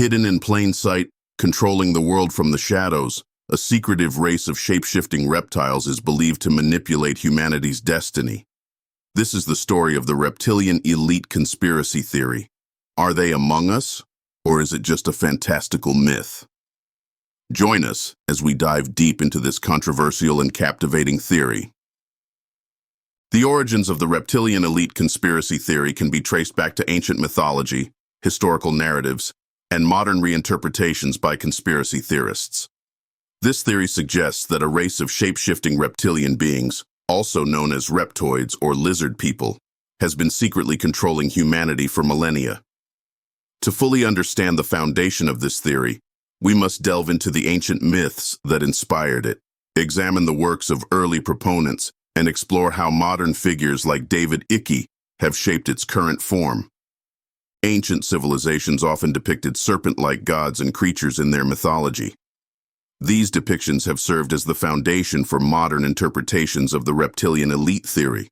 Hidden in plain sight, controlling the world from the shadows, a secretive race of shape-shifting reptiles is believed to manipulate humanity's destiny. This is the story of the reptilian elite conspiracy theory. Are they among us, or is it just a fantastical myth? Join us as we dive deep into this controversial and captivating theory. The origins of the reptilian elite conspiracy theory can be traced back to ancient mythology, historical narratives, and modern reinterpretations by conspiracy theorists. This theory suggests that a race of shape-shifting reptilian beings, also known as reptoids or lizard people, has been secretly controlling humanity for millennia. To fully understand the foundation of this theory, we must delve into the ancient myths that inspired it, examine the works of early proponents, and explore how modern figures like David Icke have shaped its current form. Ancient civilizations often depicted serpent-like gods and creatures in their mythology. These depictions have served as the foundation for modern interpretations of the reptilian elite theory.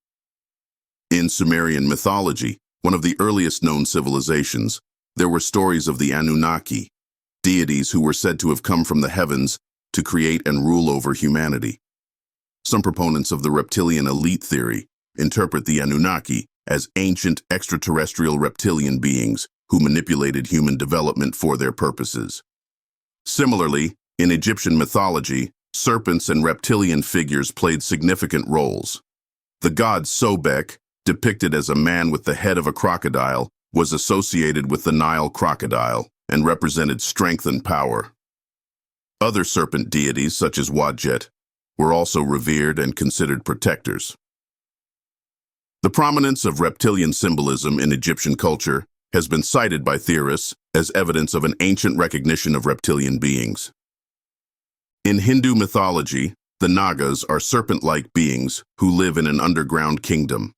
In Sumerian mythology, one of the earliest known civilizations, there were stories of the Anunnaki, deities who were said to have come from the heavens to create and rule over humanity. Some proponents of the reptilian elite theory interpret the Anunnaki as ancient extraterrestrial reptilian beings who manipulated human development for their purposes. Similarly, in Egyptian mythology, serpents and reptilian figures played significant roles. The god Sobek, depicted as a man with the head of a crocodile, was associated with the Nile crocodile and represented strength and power. Other serpent deities, such as Wadjet, were also revered and considered protectors. The prominence of reptilian symbolism in Egyptian culture has been cited by theorists as evidence of an ancient recognition of reptilian beings. In Hindu mythology, the Nagas are serpent-like beings who live in an underground kingdom.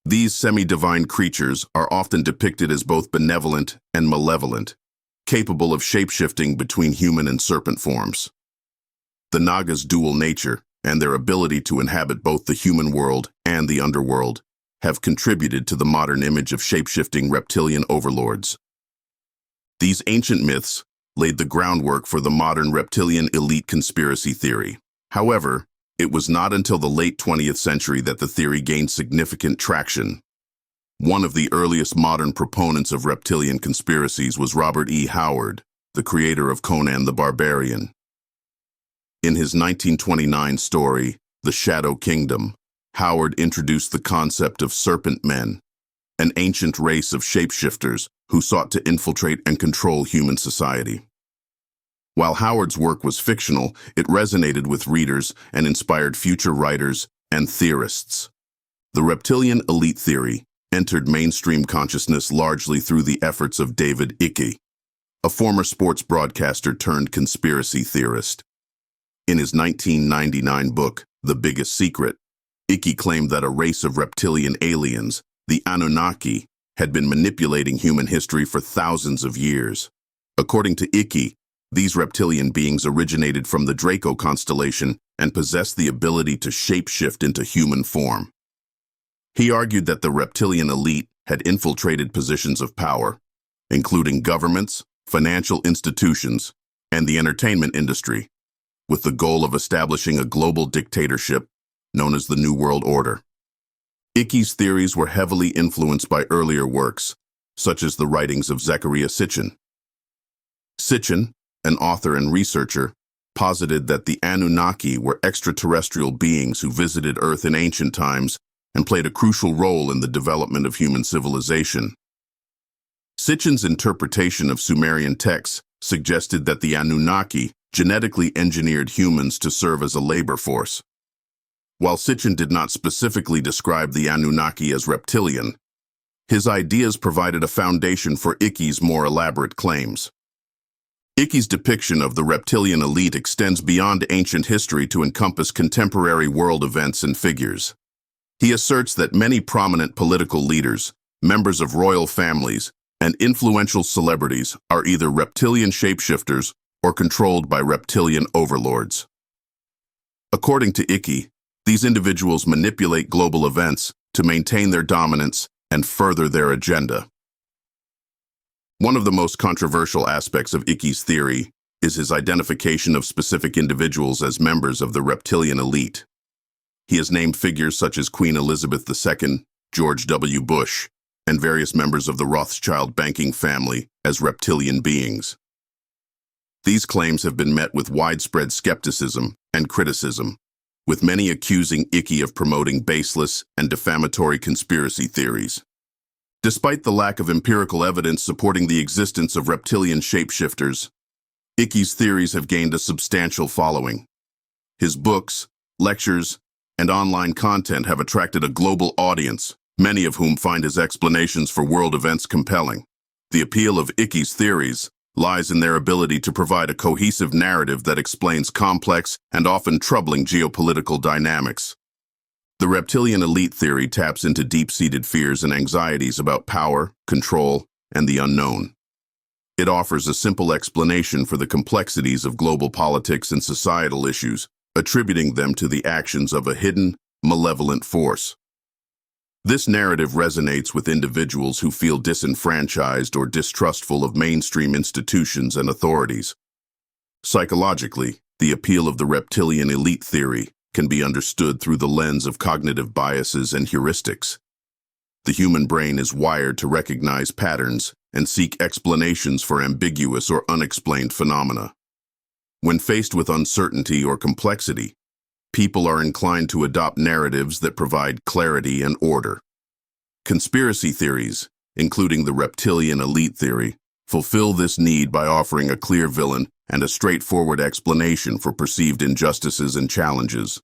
These semi-divine creatures are often depicted as both benevolent and malevolent, capable of shape-shifting between human and serpent forms. The Nagas' dual nature and their ability to inhabit both the human world and the underworld have contributed to the modern image of shape-shifting reptilian overlords. These ancient myths laid the groundwork for the modern reptilian elite conspiracy theory. However, it was not until the late 20th century that the theory gained significant traction. One of the earliest modern proponents of reptilian conspiracies was Robert E. Howard, the creator of Conan the Barbarian. In his 1929 story, The Shadow Kingdom, Howard introduced the concept of serpent men, an ancient race of shapeshifters who sought to infiltrate and control human society. While Howard's work was fictional, it resonated with readers and inspired future writers and theorists. The reptilian elite theory entered mainstream consciousness largely through the efforts of David Icke, a former sports broadcaster turned conspiracy theorist. In his 1999 book, The Biggest Secret, Icke claimed that a race of reptilian aliens, the Anunnaki, had been manipulating human history for thousands of years. According to Icke, these reptilian beings originated from the Draco constellation and possessed the ability to shapeshift into human form. He argued that the reptilian elite had infiltrated positions of power, including governments, financial institutions, and the entertainment industry, with the goal of establishing a global dictatorship known as the New World Order. Icke's theories were heavily influenced by earlier works, such as the writings of Zecharia Sitchin. Sitchin, an author and researcher, posited that the Anunnaki were extraterrestrial beings who visited Earth in ancient times and played a crucial role in the development of human civilization. Sitchin's interpretation of Sumerian texts suggested that the Anunnaki genetically engineered humans to serve as a labor force. While Sitchin did not specifically describe the Anunnaki as reptilian, his ideas provided a foundation for Icke's more elaborate claims. Icke's depiction of the reptilian elite extends beyond ancient history to encompass contemporary world events and figures. He asserts that many prominent political leaders, members of royal families, and influential celebrities are either reptilian shapeshifters or controlled by reptilian overlords. According to Icke, these individuals manipulate global events to maintain their dominance and further their agenda. One of the most controversial aspects of Ickey's theory is his identification of specific individuals as members of the reptilian elite. He has named figures such as Queen Elizabeth II, George W. Bush, and various members of the Rothschild banking family as reptilian beings. These claims have been met with widespread skepticism and criticism, with many accusing Ickey of promoting baseless and defamatory conspiracy theories. Despite the lack of empirical evidence supporting the existence of reptilian shapeshifters, Ickey's theories have gained a substantial following. His books, lectures, and online content have attracted a global audience, many of whom find his explanations for world events compelling. The appeal of Ickey's theories lies in their ability to provide a cohesive narrative that explains complex and often troubling geopolitical dynamics. The reptilian elite theory taps into deep-seated fears and anxieties about power, control, and the unknown. It offers a simple explanation for the complexities of global politics and societal issues, attributing them to the actions of a hidden, malevolent force. This narrative resonates with individuals who feel disenfranchised or distrustful of mainstream institutions and authorities. Psychologically, the appeal of the reptilian elite theory can be understood through the lens of cognitive biases and heuristics. The human brain is wired to recognize patterns and seek explanations for ambiguous or unexplained phenomena. When faced with uncertainty or complexity, people are inclined to adopt narratives that provide clarity and order. Conspiracy theories, including the reptilian elite theory, fulfill this need by offering a clear villain and a straightforward explanation for perceived injustices and challenges.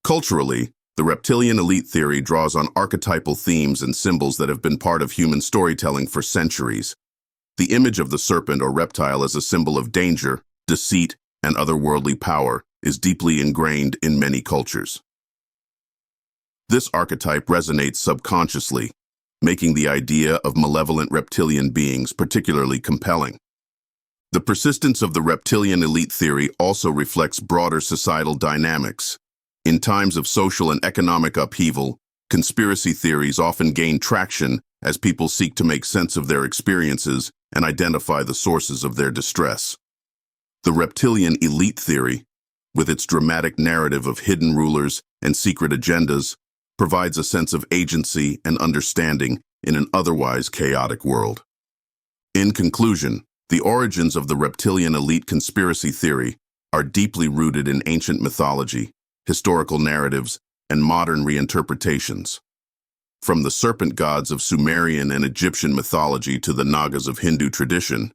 Culturally, the reptilian elite theory draws on archetypal themes and symbols that have been part of human storytelling for centuries. The image of the serpent or reptile as a symbol of danger, deceit, and otherworldly power is deeply ingrained in many cultures. This archetype resonates subconsciously, making the idea of malevolent reptilian beings particularly compelling. The persistence of the reptilian elite theory also reflects broader societal dynamics. In times of social and economic upheaval, conspiracy theories often gain traction as people seek to make sense of their experiences and identify the sources of their distress. The reptilian elite theory, with its dramatic narrative of hidden rulers and secret agendas, provides a sense of agency and understanding in an otherwise chaotic world. In conclusion, the origins of the reptilian elite conspiracy theory are deeply rooted in ancient mythology, historical narratives, and modern reinterpretations. From the serpent gods of Sumerian and Egyptian mythology to the Nagas of Hindu tradition,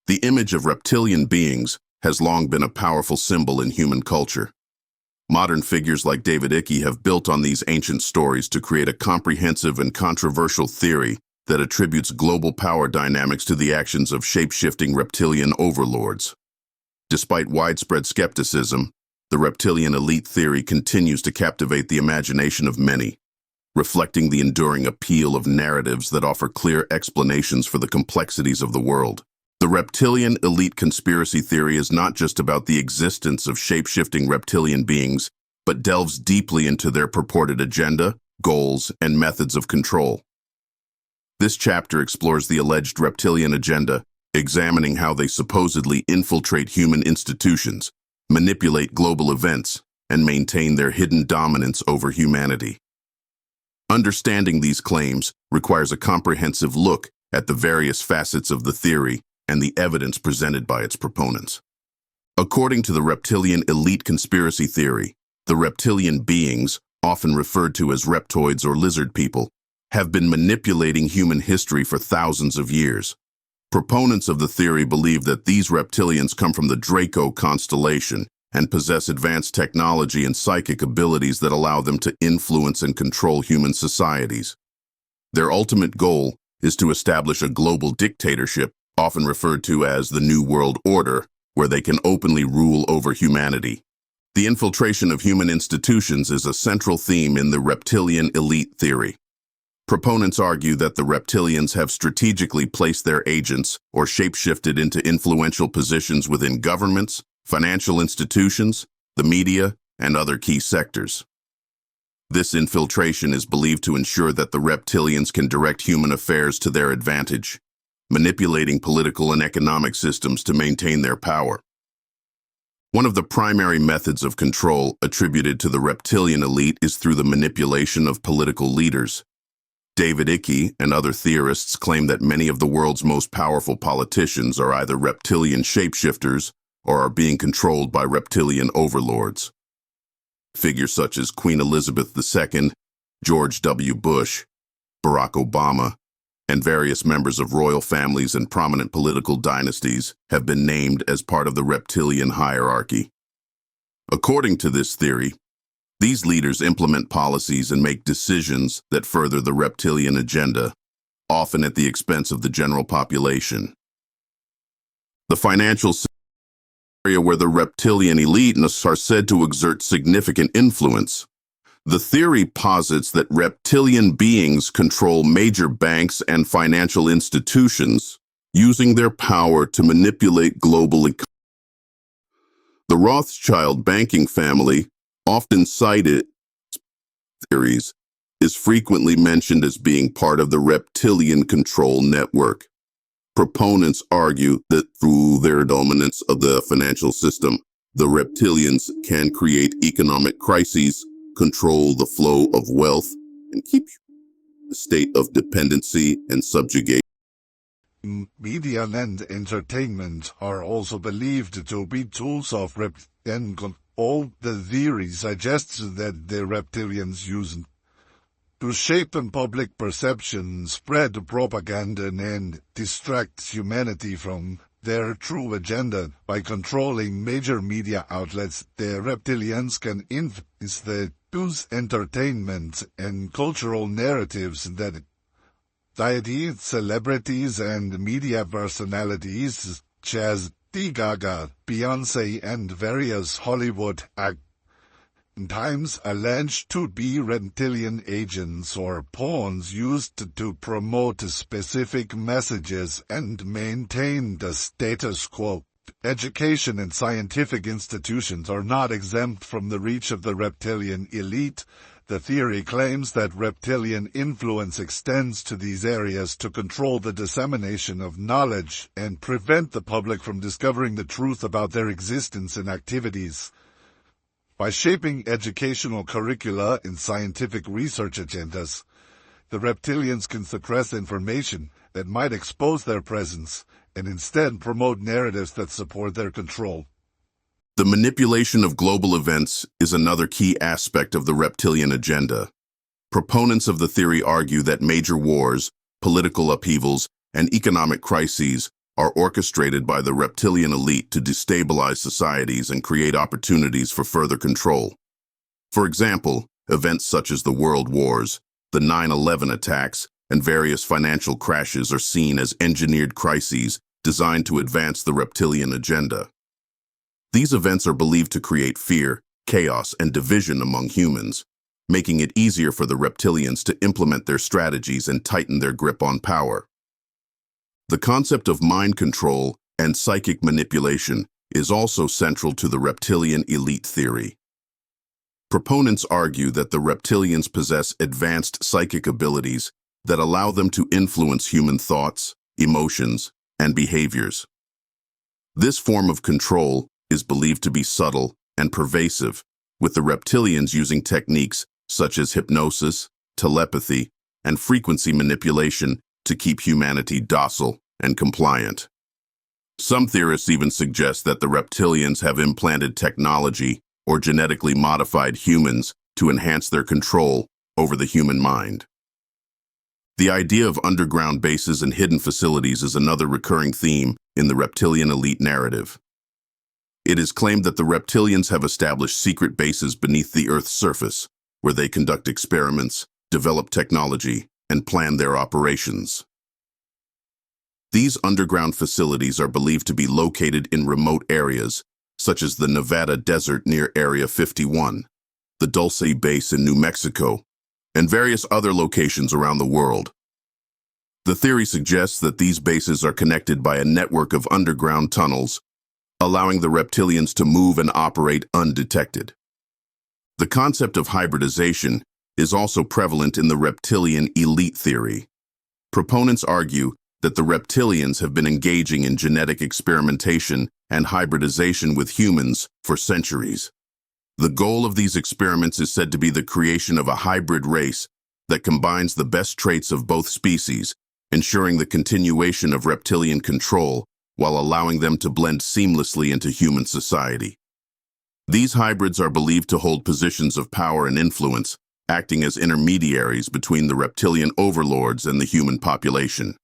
the image of reptilian beings has long been a powerful symbol in human culture. Modern figures like David Icke have built on these ancient stories to create a comprehensive and controversial theory that attributes global power dynamics to the actions of shape-shifting reptilian overlords. Despite widespread skepticism, the reptilian elite theory continues to captivate the imagination of many, reflecting the enduring appeal of narratives that offer clear explanations for the complexities of the world. The reptilian elite conspiracy theory is not just about the existence of shape-shifting reptilian beings, but delves deeply into their purported agenda, goals, and methods of control. This chapter explores the alleged reptilian agenda, examining how they supposedly infiltrate human institutions, manipulate global events, and maintain their hidden dominance over humanity. Understanding these claims requires a comprehensive look at the various facets of the theory and the evidence presented by its proponents. According to the reptilian elite conspiracy theory, the reptilian beings, often referred to as reptoids or lizard people, have been manipulating human history for thousands of years. Proponents of the theory believe that these reptilians come from the Draco constellation and possess advanced technology and psychic abilities that allow them to influence and control human societies. Their ultimate goal is to establish a global dictatorship, often referred to as the New World Order, where they can openly rule over humanity. The infiltration of human institutions is a central theme in the reptilian elite theory. Proponents argue that the reptilians have strategically placed their agents or shapeshifted into influential positions within governments, financial institutions, the media, and other key sectors. This infiltration is believed to ensure that the reptilians can direct human affairs to their advantage. manipulating political and economic systems to maintain their power. One of the primary methods of control attributed to the reptilian elite is through the manipulation of political leaders. David Icke and other theorists claim that many of the world's most powerful politicians are either reptilian shapeshifters or are being controlled by reptilian overlords. Figures such as Queen Elizabeth II, George W. Bush, Barack Obama, and various members of royal families and prominent political dynasties have been named as part of the reptilian hierarchy. According to this theory, these leaders implement policies and make decisions that further the reptilian agenda, often at the expense of the general population. The financial area where the reptilian elite are said to exert significant influence. The theory posits that reptilian beings control major banks and financial institutions, using their power to manipulate global economy. The Rothschild banking family, often cited theories, is frequently mentioned as being part of the reptilian control network. Proponents argue that through their dominance of the financial system, the reptilians can create economic crises, control the flow of wealth, and keep a state of dependency and subjugation. Media and entertainment are also believed to be tools of reptilian control. All the theory suggests that the reptilians use to shape public perception, spread propaganda, and distract humanity from their true agenda. By controlling major media outlets, the reptilians can influence the news, entertainment, and cultural narratives that deities, celebrities, and media personalities such as Gaga, Beyoncé, and various Hollywood actors sometimes alleged to be reptilian agents or pawns used to promote specific messages and maintain the status quo. Education and scientific institutions are not exempt from the reach of the reptilian elite. The theory claims that reptilian influence extends to these areas to control the dissemination of knowledge and prevent the public from discovering the truth about their existence and activities. By shaping educational curricula and scientific research agendas, the reptilians can suppress information that might expose their presence and instead promote narratives that support their control. The manipulation of global events is another key aspect of the reptilian agenda. Proponents of the theory argue that major wars, political upheavals, and economic crises are orchestrated by the reptilian elite to destabilize societies and create opportunities for further control. For example, events such as the World Wars, the 9/11 attacks, and various financial crashes are seen as engineered crises designed to advance the reptilian agenda. These events are believed to create fear, chaos, and division among humans, making it easier for the reptilians to implement their strategies and tighten their grip on power. The concept of mind control and psychic manipulation is also central to the reptilian elite theory. Proponents argue that the reptilians possess advanced psychic abilities that allow them to influence human thoughts, emotions, and behaviors. This form of control is believed to be subtle and pervasive, with the reptilians using techniques such as hypnosis, telepathy, and frequency manipulation to keep humanity docile and compliant. Some theorists even suggest that the reptilians have implanted technology or genetically modified humans to enhance their control over the human mind. The idea of underground bases and hidden facilities is another recurring theme in the reptilian elite narrative. It is claimed that the reptilians have established secret bases beneath the Earth's surface, where they conduct experiments, develop technology, and plan their operations. These underground facilities are believed to be located in remote areas, such as the Nevada desert near Area 51, the Dulce base in New Mexico, and various other locations around the world. The theory suggests that these bases are connected by a network of underground tunnels, allowing the reptilians to move and operate undetected. The concept of hybridization is also prevalent in the reptilian elite theory. Proponents argue that the reptilians have been engaging in genetic experimentation and hybridization with humans for centuries. The goal of these experiments is said to be the creation of a hybrid race that combines the best traits of both species, ensuring the continuation of reptilian control while allowing them to blend seamlessly into human society. These hybrids are believed to hold positions of power and influence, acting as intermediaries between the reptilian overlords and the human population.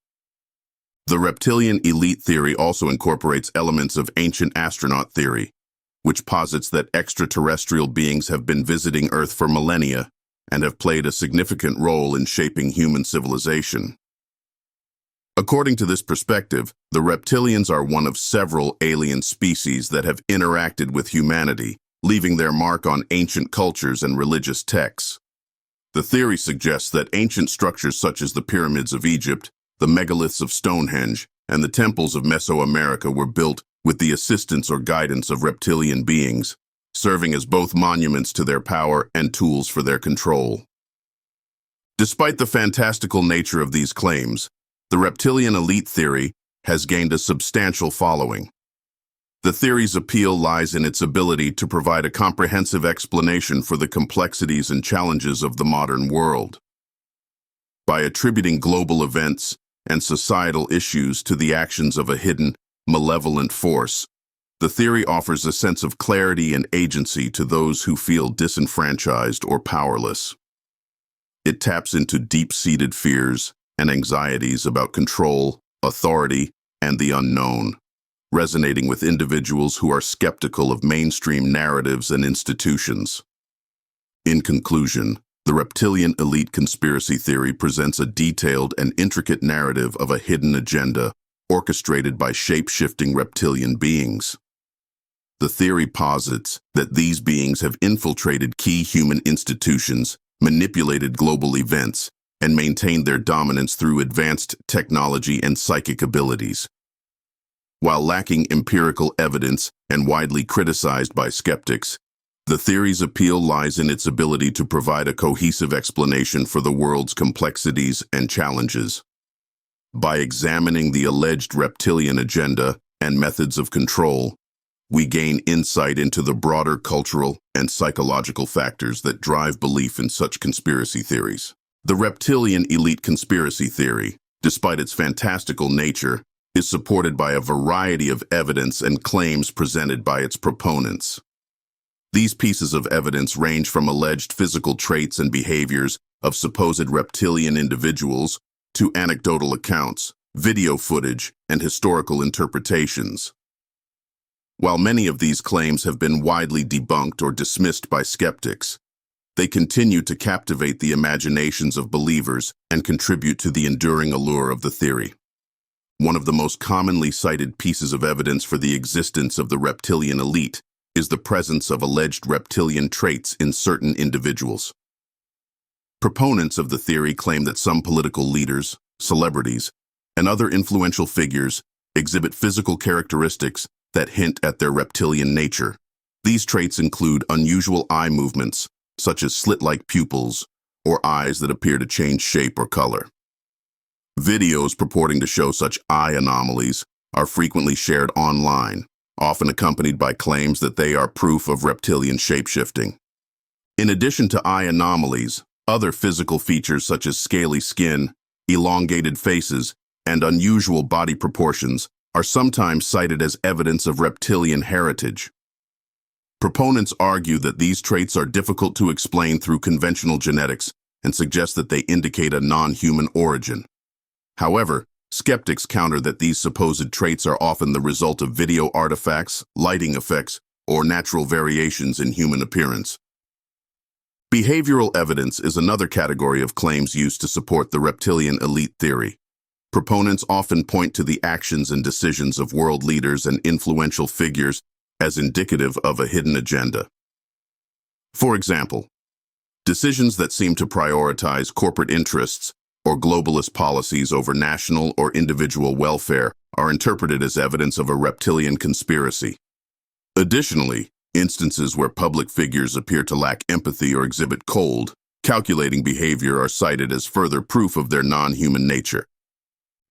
The reptilian elite theory also incorporates elements of ancient astronaut theory, which posits that extraterrestrial beings have been visiting Earth for millennia and have played a significant role in shaping human civilization. According to this perspective, the reptilians are one of several alien species that have interacted with humanity, leaving their mark on ancient cultures and religious texts. The theory suggests that ancient structures such as the pyramids of Egypt, the megaliths of Stonehenge, and the temples of Mesoamerica were built with the assistance or guidance of reptilian beings, serving as both monuments to their power and tools for their control. Despite the fantastical nature of these claims, the reptilian elite theory has gained a substantial following. The theory's appeal lies in its ability to provide a comprehensive explanation for the complexities and challenges of the modern world. By attributing global events and societal issues to the actions of a hidden, malevolent force, the theory offers a sense of clarity and agency to those who feel disenfranchised or powerless. It taps into deep-seated fears and anxieties about control, authority, and the unknown, resonating with individuals who are skeptical of mainstream narratives and institutions. In conclusion, the reptilian elite conspiracy theory presents a detailed and intricate narrative of a hidden agenda orchestrated by shape-shifting reptilian beings. The theory posits that these beings have infiltrated key human institutions, manipulated global events, and maintained their dominance through advanced technology and psychic abilities. While lacking empirical evidence and widely criticized by skeptics, the theory's appeal lies in its ability to provide a cohesive explanation for the world's complexities and challenges. By examining the alleged reptilian agenda and methods of control, we gain insight into the broader cultural and psychological factors that drive belief in such conspiracy theories. The reptilian elite conspiracy theory, despite its fantastical nature, is supported by a variety of evidence and claims presented by its proponents. These pieces of evidence range from alleged physical traits and behaviors of supposed reptilian individuals to anecdotal accounts, video footage, and historical interpretations. While many of these claims have been widely debunked or dismissed by skeptics, they continue to captivate the imaginations of believers and contribute to the enduring allure of the theory. One of the most commonly cited pieces of evidence for the existence of the reptilian elite is the presence of alleged reptilian traits in certain individuals. Proponents of the theory claim that some political leaders, celebrities, and other influential figures exhibit physical characteristics that hint at their reptilian nature. These traits include unusual eye movements, such as slit-like pupils or eyes that appear to change shape or color. Videos purporting to show such eye anomalies are frequently shared online, often accompanied by claims that they are proof of reptilian shapeshifting. In addition to eye anomalies, other physical features such as scaly skin, elongated faces, and unusual body proportions are sometimes cited as evidence of reptilian heritage. Proponents argue that these traits are difficult to explain through conventional genetics and suggest that they indicate a non-human origin. However, skeptics counter that these supposed traits are often the result of video artifacts, lighting effects, or natural variations in human appearance. Behavioral evidence is another category of claims used to support the reptilian elite theory. Proponents often point to the actions and decisions of world leaders and influential figures as indicative of a hidden agenda. For example, decisions that seem to prioritize corporate interests or globalist policies over national or individual welfare are interpreted as evidence of a reptilian conspiracy. Additionally, instances where public figures appear to lack empathy or exhibit cold, calculating behavior are cited as further proof of their non-human nature.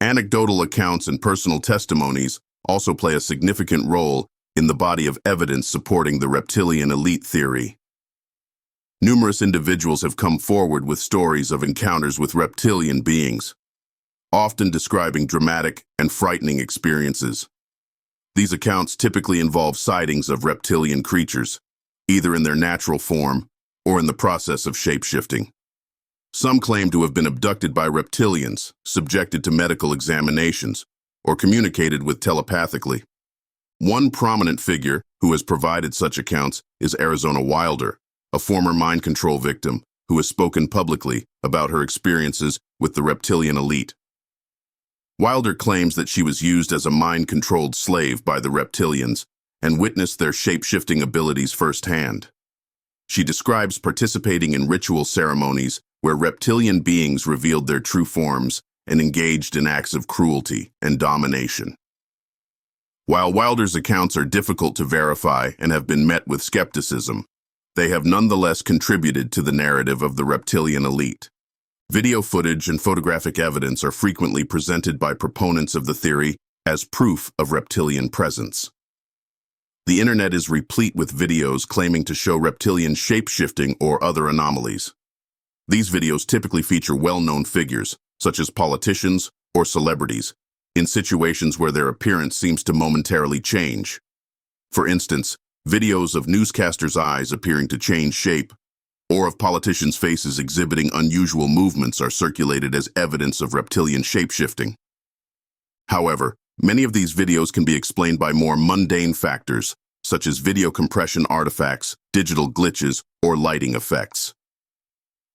Anecdotal accounts and personal testimonies also play a significant role in the body of evidence supporting the reptilian elite theory. Numerous individuals have come forward with stories of encounters with reptilian beings, often describing dramatic and frightening experiences. These accounts typically involve sightings of reptilian creatures, either in their natural form or in the process of shape-shifting. Some claim to have been abducted by reptilians, subjected to medical examinations, or communicated with telepathically. One prominent figure who has provided such accounts is Arizona Wilder, a former mind control victim who has spoken publicly about her experiences with the reptilian elite. Wilder claims that she was used as a mind-controlled slave by the reptilians and witnessed their shape-shifting abilities firsthand. She describes participating in ritual ceremonies where reptilian beings revealed their true forms and engaged in acts of cruelty and domination. While Wilder's accounts are difficult to verify and have been met with skepticism, they have nonetheless contributed to the narrative of the reptilian elite. Video footage and photographic evidence are frequently presented by proponents of the theory as proof of reptilian presence. The internet is replete with videos claiming to show reptilian shape-shifting or other anomalies. These videos typically feature well-known figures, such as politicians or celebrities, in situations where their appearance seems to momentarily change. For instance, videos of newscasters' eyes appearing to change shape or of politicians' faces exhibiting unusual movements are circulated as evidence of reptilian shape-shifting. However, many of these videos can be explained by more mundane factors, such as video compression artifacts, digital glitches, or lighting effects.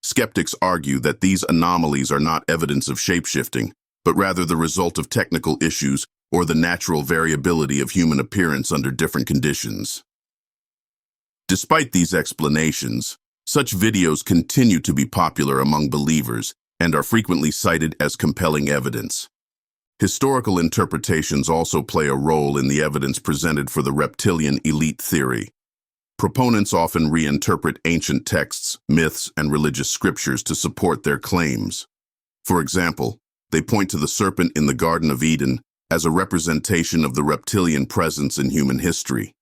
Skeptics argue that these anomalies are not evidence of shape-shifting, but rather the result of technical issues or the natural variability of human appearance under different conditions. Despite these explanations, such videos continue to be popular among believers and are frequently cited as compelling evidence. Historical interpretations also play a role in the evidence presented for the reptilian elite theory. Proponents often reinterpret ancient texts, myths, and religious scriptures to support their claims. For example, they point to the serpent in the Garden of Eden as a representation of the reptilian presence in human history.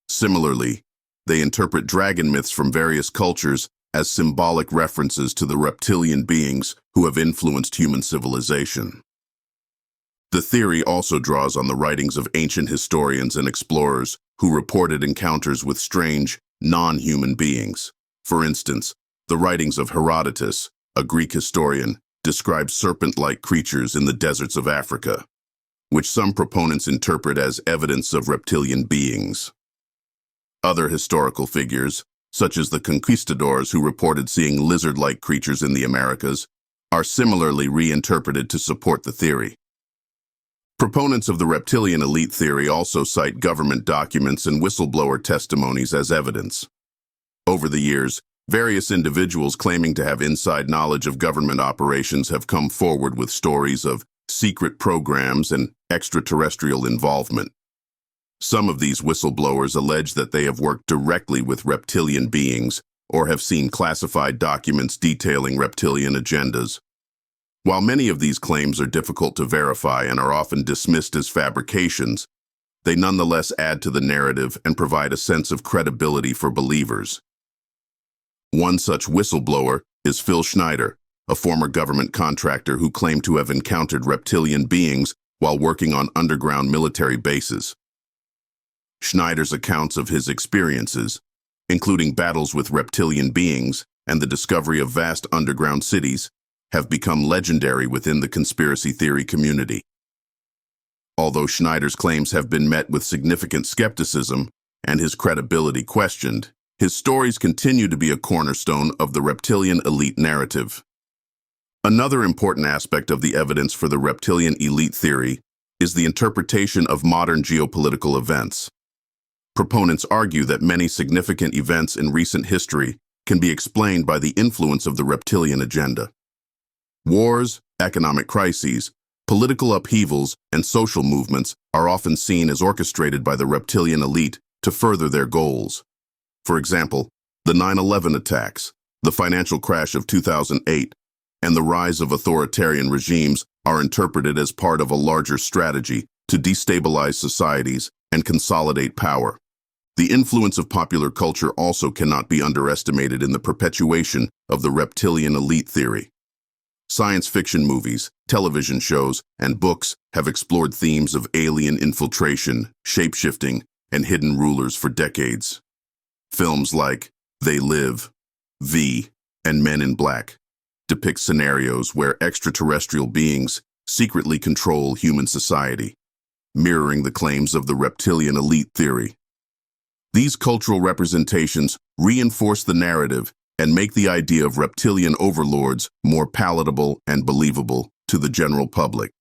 Similarly, they interpret dragon myths from various cultures as symbolic references to the reptilian beings who have influenced human civilization. The theory also draws on the writings of ancient historians and explorers who reported encounters with strange, non-human beings. For instance, the writings of Herodotus, a Greek historian, describe serpent-like creatures in the deserts of Africa, which some proponents interpret as evidence of reptilian beings. Other historical figures, such as the conquistadors who reported seeing lizard-like creatures in the Americas, are similarly reinterpreted to support the theory. Proponents of the reptilian elite theory also cite government documents and whistleblower testimonies as evidence. Over the years, various individuals claiming to have inside knowledge of government operations have come forward with stories of secret programs and extraterrestrial involvement. Some of these whistleblowers allege that they have worked directly with reptilian beings or have seen classified documents detailing reptilian agendas. While many of these claims are difficult to verify and are often dismissed as fabrications, they nonetheless add to the narrative and provide a sense of credibility for believers. One such whistleblower is Phil Schneider, a former government contractor who claimed to have encountered reptilian beings while working on underground military bases. Schneider's accounts of his experiences, including battles with reptilian beings and the discovery of vast underground cities, have become legendary within the conspiracy theory community. Although Schneider's claims have been met with significant skepticism and his credibility questioned, his stories continue to be a cornerstone of the reptilian elite narrative. Another important aspect of the evidence for the reptilian elite theory is the interpretation of modern geopolitical events. Proponents argue that many significant events in recent history can be explained by the influence of the reptilian agenda. Wars, economic crises, political upheavals, and social movements are often seen as orchestrated by the reptilian elite to further their goals. For example, the 9/11 attacks, the financial crash of 2008, and the rise of authoritarian regimes are interpreted as part of a larger strategy to destabilize societies and consolidate power. The influence of popular culture also cannot be underestimated in the perpetuation of the reptilian elite theory. Science fiction movies, television shows, and books have explored themes of alien infiltration, shape-shifting, and hidden rulers for decades. Films like They Live, V, and Men in Black depict scenarios where extraterrestrial beings secretly control human society, mirroring the claims of the reptilian elite theory. These cultural representations reinforce the narrative and make the idea of reptilian overlords more palatable and believable to the general public.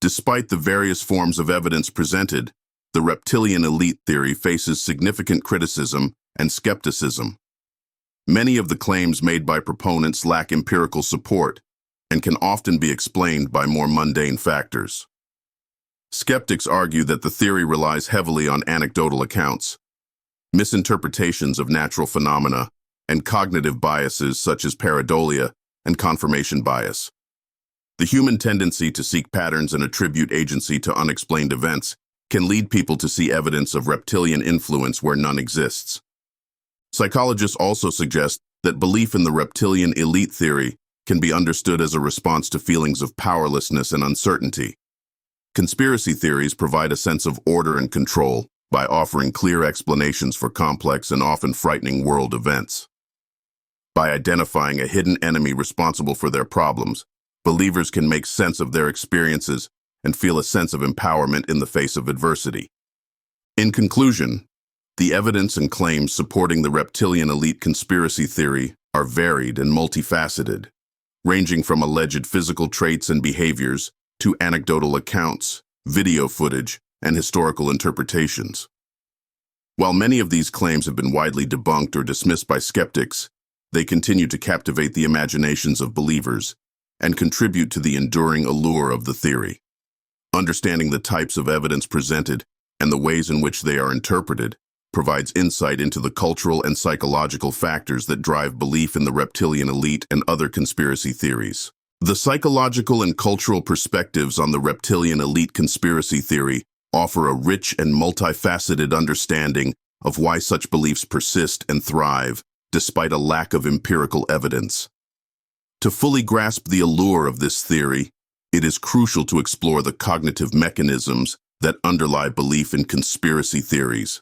Despite the various forms of evidence presented, the reptilian elite theory faces significant criticism and skepticism. Many of the claims made by proponents lack empirical support and can often be explained by more mundane factors. Skeptics argue that the theory relies heavily on anecdotal accounts, misinterpretations of natural phenomena, and cognitive biases such as pareidolia and confirmation bias. The human tendency to seek patterns and attribute agency to unexplained events can lead people to see evidence of reptilian influence where none exists. Psychologists also suggest that belief in the reptilian elite theory can be understood as a response to feelings of powerlessness and uncertainty. Conspiracy theories provide a sense of order and control by offering clear explanations for complex and often frightening world events. By identifying a hidden enemy responsible for their problems, believers can make sense of their experiences and feel a sense of empowerment in the face of adversity. In conclusion, the evidence and claims supporting the reptilian elite conspiracy theory are varied and multifaceted, ranging from alleged physical traits and behaviors to anecdotal accounts, video footage, and historical interpretations. While many of these claims have been widely debunked or dismissed by skeptics, they continue to captivate the imaginations of believers and contribute to the enduring allure of the theory. Understanding the types of evidence presented and the ways in which they are interpreted provides insight into the cultural and psychological factors that drive belief in the reptilian elite and other conspiracy theories. The psychological and cultural perspectives on the reptilian elite conspiracy theory offer a rich and multifaceted understanding of why such beliefs persist and thrive despite a lack of empirical evidence. To fully grasp the allure of this theory, it is crucial to explore the cognitive mechanisms that underlie belief in conspiracy theories,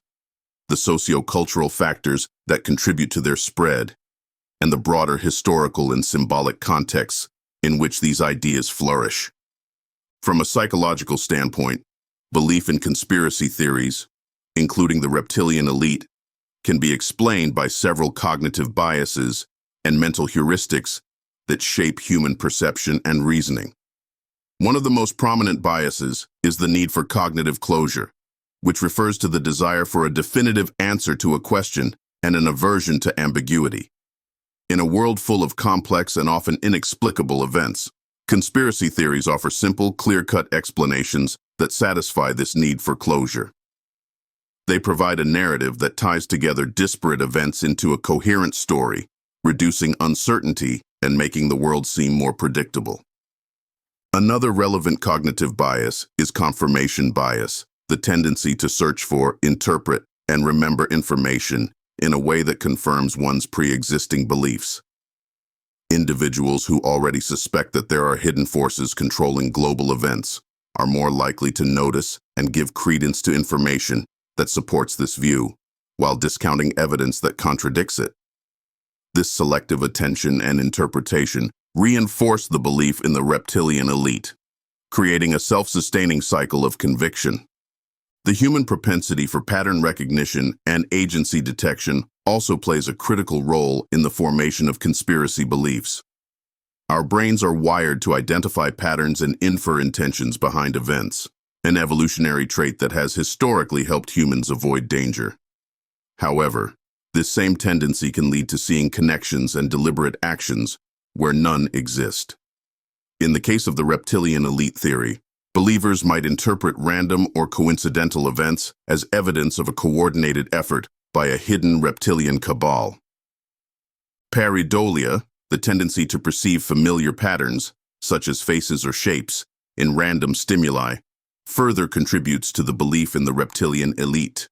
the socio-cultural factors that contribute to their spread, and the broader historical and symbolic contexts in which these ideas flourish. From a psychological standpoint, belief in conspiracy theories, including the reptilian elite, can be explained by several cognitive biases and mental heuristics that shape human perception and reasoning. One of the most prominent biases is the need for cognitive closure, which refers to the desire for a definitive answer to a question and an aversion to ambiguity. In a world full of complex and often inexplicable events, conspiracy theories offer simple, clear-cut explanations that satisfy this need for closure. They provide a narrative that ties together disparate events into a coherent story, reducing uncertainty and making the world seem more predictable. Another relevant cognitive bias is confirmation bias, the tendency to search for, interpret, and remember information in a way that confirms one's pre-existing beliefs. Individuals who already suspect that there are hidden forces controlling global events are more likely to notice and give credence to information that supports this view, while discounting evidence that contradicts it. This selective attention and interpretation reinforce the belief in the reptilian elite, creating a self-sustaining cycle of conviction. The human propensity for pattern recognition and agency detection also plays a critical role in the formation of conspiracy beliefs. Our brains are wired to identify patterns and infer intentions behind events, an evolutionary trait that has historically helped humans avoid danger. However, this same tendency can lead to seeing connections and deliberate actions where none exist. In the case of the reptilian elite theory, believers might interpret random or coincidental events as evidence of a coordinated effort by a hidden reptilian cabal. Pareidolia, the tendency to perceive familiar patterns, such as faces or shapes, in random stimuli, further contributes to the belief in the reptilian elite.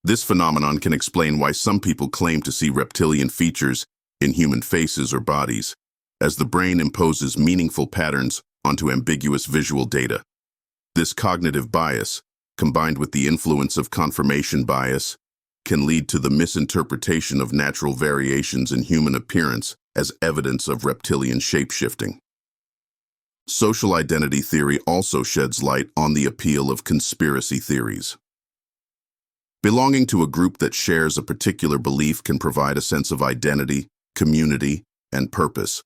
This phenomenon can explain why some people claim to see reptilian features in human faces or bodies, as the brain imposes meaningful patterns onto ambiguous visual data. This cognitive bias, combined with the influence of confirmation bias, can lead to the misinterpretation of natural variations in human appearance as evidence of reptilian shapeshifting. Social identity theory also sheds light on the appeal of conspiracy theories. Belonging to a group that shares a particular belief can provide a sense of identity, community, and purpose.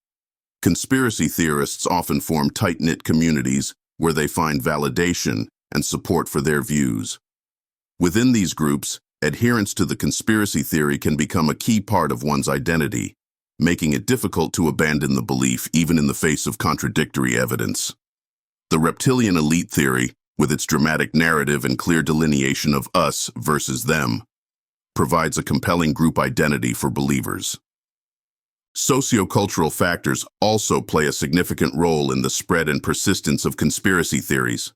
Conspiracy theorists often form tight-knit communities where they find validation and support for their views. Within these groups, adherence to the conspiracy theory can become a key part of one's identity, making it difficult to abandon the belief even in the face of contradictory evidence. The reptilian elite theory, with its dramatic narrative and clear delineation of us versus them, provides a compelling group identity for believers. Sociocultural factors also play a significant role in the spread and persistence of conspiracy theories.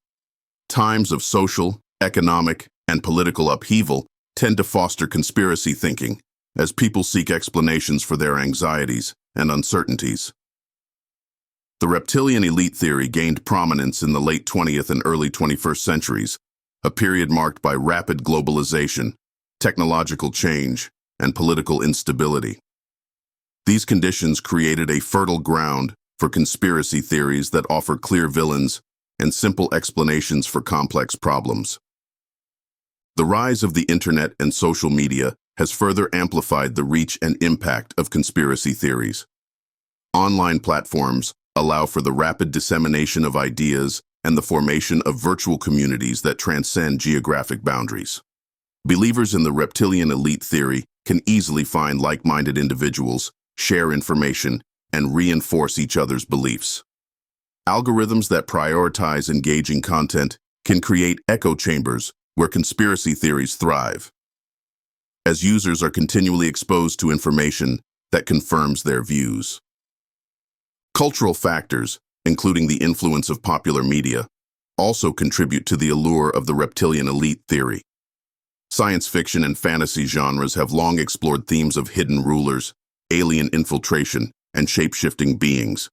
Times of social, economic, and political upheaval tend to foster conspiracy thinking, as people seek explanations for their anxieties and uncertainties. The reptilian elite theory gained prominence in the late 20th and early 21st centuries, a period marked by rapid globalization, technological change, and political instability. These conditions created a fertile ground for conspiracy theories that offer clear villains and simple explanations for complex problems. The rise of the internet and social media has further amplified the reach and impact of conspiracy theories. Online platforms allow for the rapid dissemination of ideas and the formation of virtual communities that transcend geographic boundaries. Believers in the reptilian elite theory can easily find like-minded individuals, share information, and reinforce each other's beliefs. Algorithms that prioritize engaging content can create echo chambers where conspiracy theories thrive, as users are continually exposed to information that confirms their views. Cultural factors, including the influence of popular media, also contribute to the allure of the reptilian elite theory. Science fiction and fantasy genres have long explored themes of hidden rulers, alien infiltration, and shape-shifting beings.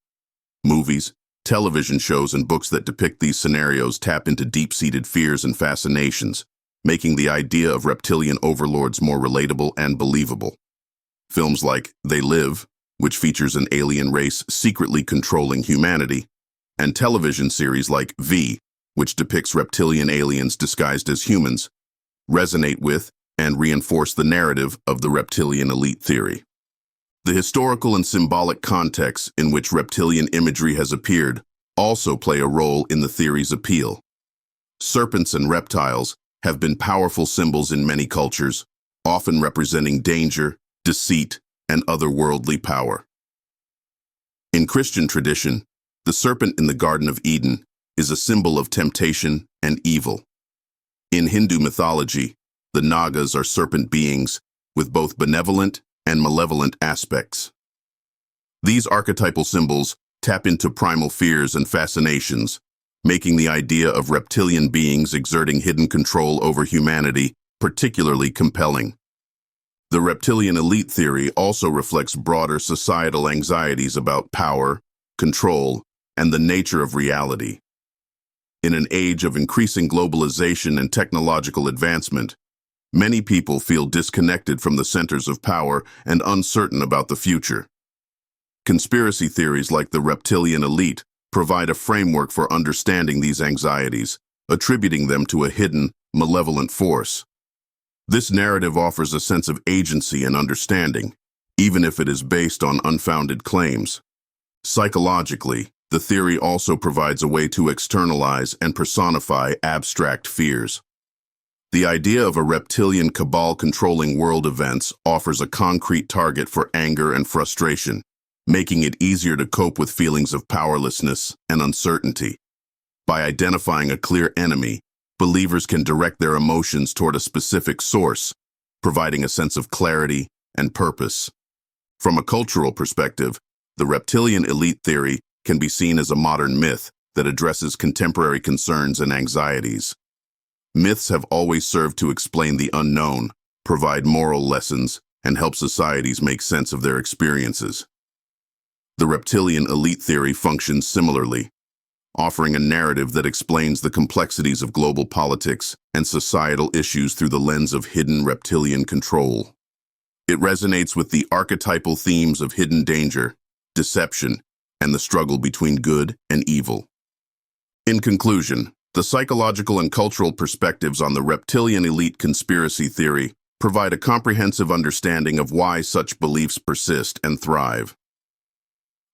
Movies, television shows, and books that depict these scenarios tap into deep-seated fears and fascinations, making the idea of reptilian overlords more relatable and believable. Films like They Live, which features an alien race secretly controlling humanity, and television series like V, which depicts reptilian aliens disguised as humans, resonate with and reinforce the narrative of the reptilian elite theory. The historical and symbolic contexts in which reptilian imagery has appeared also play a role in the theory's appeal. Serpents and reptiles have been powerful symbols in many cultures, often representing danger, deceit, and otherworldly power. In Christian tradition, the serpent in the Garden of Eden is a symbol of temptation and evil. In Hindu mythology, the Nagas are serpent beings with both benevolent and malevolent aspects. These archetypal symbols tap into primal fears and fascinations, making the idea of reptilian beings exerting hidden control over humanity particularly compelling. The reptilian elite theory also reflects broader societal anxieties about power, control, and the nature of reality. In an age of increasing globalization and technological advancement, many people feel disconnected from the centers of power and uncertain about the future. Conspiracy theories like the reptilian elite provide a framework for understanding these anxieties, attributing them to a hidden, malevolent force. This narrative offers a sense of agency and understanding, even if it is based on unfounded claims. Psychologically, the theory also provides a way to externalize and personify abstract fears. The idea of a reptilian cabal controlling world events offers a concrete target for anger and frustration, making it easier to cope with feelings of powerlessness and uncertainty. By identifying a clear enemy, believers can direct their emotions toward a specific source, providing a sense of clarity and purpose. From a cultural perspective, the reptilian elite theory can be seen as a modern myth that addresses contemporary concerns and anxieties. Myths have always served to explain the unknown, provide moral lessons, and help societies make sense of their experiences. The reptilian elite theory functions similarly, offering a narrative that explains the complexities of global politics and societal issues through the lens of hidden reptilian control. It resonates with the archetypal themes of hidden danger, deception, and the struggle between good and evil. In conclusion, the psychological and cultural perspectives on the reptilian elite conspiracy theory provide a comprehensive understanding of why such beliefs persist and thrive.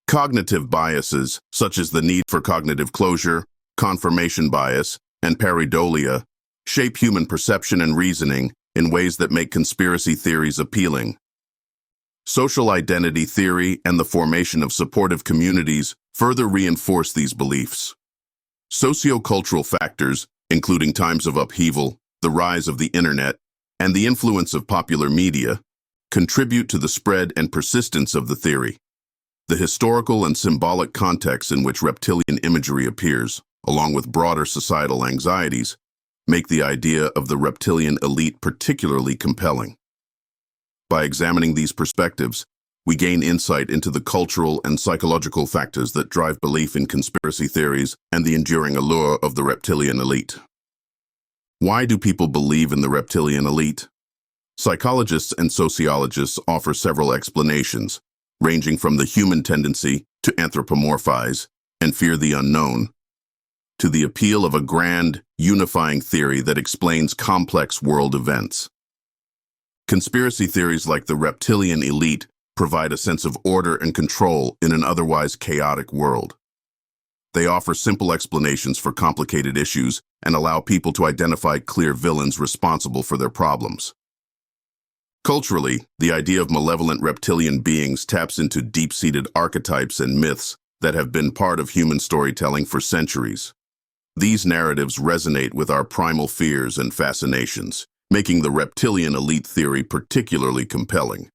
Cognitive biases, such as the need for cognitive closure, confirmation bias, and pareidolia, shape human perception and reasoning in ways that make conspiracy theories appealing. Social identity theory and the formation of supportive communities further reinforce these beliefs. Sociocultural factors, including times of upheaval, the rise of the internet, and the influence of popular media, contribute to the spread and persistence of the theory. The historical and symbolic context in which reptilian imagery appears, along with broader societal anxieties, make the idea of the reptilian elite particularly compelling. By examining these perspectives, we gain insight into the cultural and psychological factors that drive belief in conspiracy theories and the enduring allure of the reptilian elite. Why do people believe in the reptilian elite? Psychologists and sociologists offer several explanations, ranging from the human tendency to anthropomorphize and fear the unknown, to the appeal of a grand, unifying theory that explains complex world events. Conspiracy theories like the reptilian elite provide a sense of order and control in an otherwise chaotic world. They offer simple explanations for complicated issues and allow people to identify clear villains responsible for their problems. Culturally, the idea of malevolent reptilian beings taps into deep-seated archetypes and myths that have been part of human storytelling for centuries. These narratives resonate with our primal fears and fascinations, making the reptilian elite theory particularly compelling.